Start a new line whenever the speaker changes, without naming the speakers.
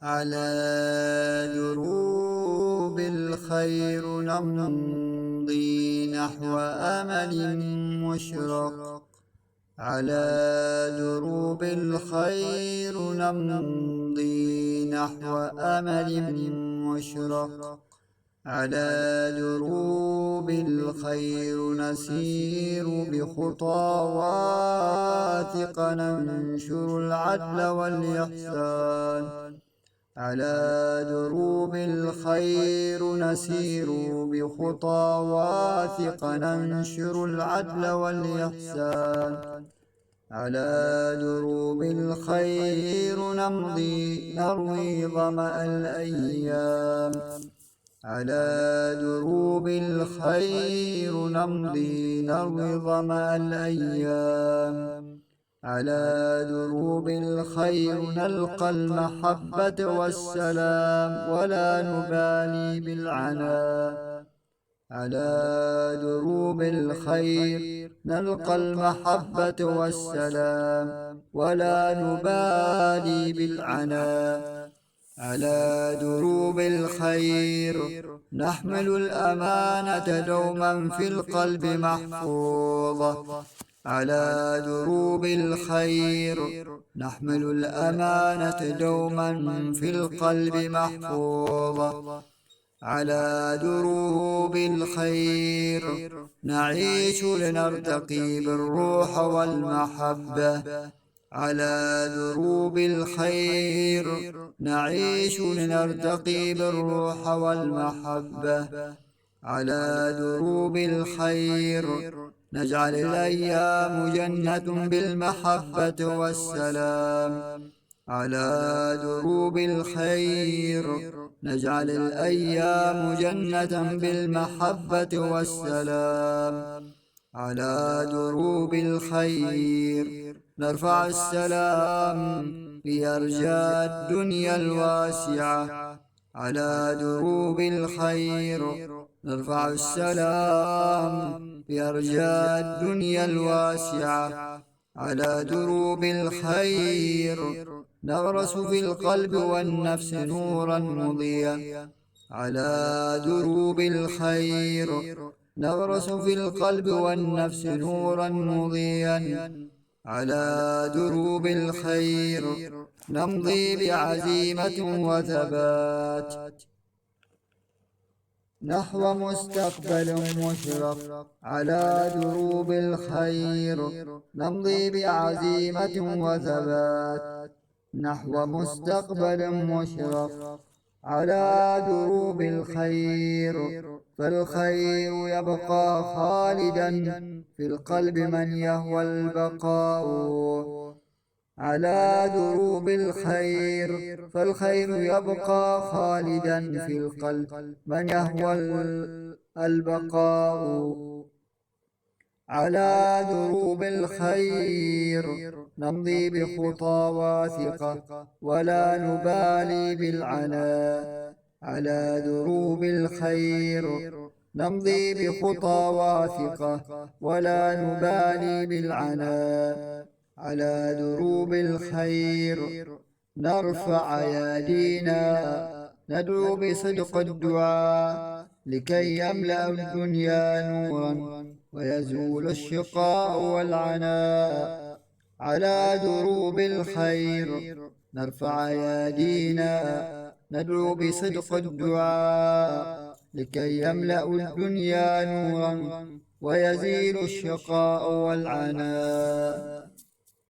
على دروب الخير نمضي نحو أمل مشرق. على دروب الخير نمضي نحو أمل مشرق. على دروب الخير نسير بخطى واثقة ننشر العدل والإحسان. على دروب الخير نسير بخطى واثقة ننشر العدل والإحسان. على دروب الخير نمضي نروي ظمأ الأيام. على دروب الخير نمضي نروي ظمأ الأيام. على دروب الخير نلقى المحبة والسلام ولا نبالي بالعناء. على دروب الخير نلقى المحبة والسلام ولا نبالي بالعناء. على دروب الخير نحمل الأمانة دوما في القلب محفوظة. على دروب الخير نحمل الأمانة دوما في القلب محفوظة. على دروب الخير نعيش لنرتقي بالروح والمحبة. على دروب الخير نعيش لنرتقي بالروح والمحبة. على دروب الخير نجعل الأيام جنة بالمحبة والسلام. على دروب الخير نجعل الأيام جنة بالمحبة والسلام. على دروب الخير نرفع السلام في أرجاء الدنيا الواسعة. على دروب الخير نرفع السلام في أرجاء الدنيا الواسعة. على دروب الخير نغرس في القلب والنفس نورا مضيا. على دروب الخير نغرس في القلب والنفس نورا مضيا. على دروب الخير نمضي بعزيمة وثبات نحو مستقبل مشرق. على دروب الخير نمضي بعزيمة وثبات نحو مستقبل مشرق. على دروب الخير فالخير يبقى خالدا في القلب من يهوى البقاء. على دروب الخير فالخير يبقى خالدا في القلب من يهوى البقاء. على دروب الخير نمضي بخطى واثقة ولا نبالي بالعناء. على دروب الخير نمضي بخطى واثقة ولا نبالي بالعناء. على دروب الخير نرفع أيادينا ندعو بصدق الدعاء لكي يملأ الدنيا نورا ويزول الشقاء والعناء. على دروب الخير نرفع أيادينا ندعو بصدق الدعاء لكي يملأ الدنيا نورا ويزيل الشقاء والعناء.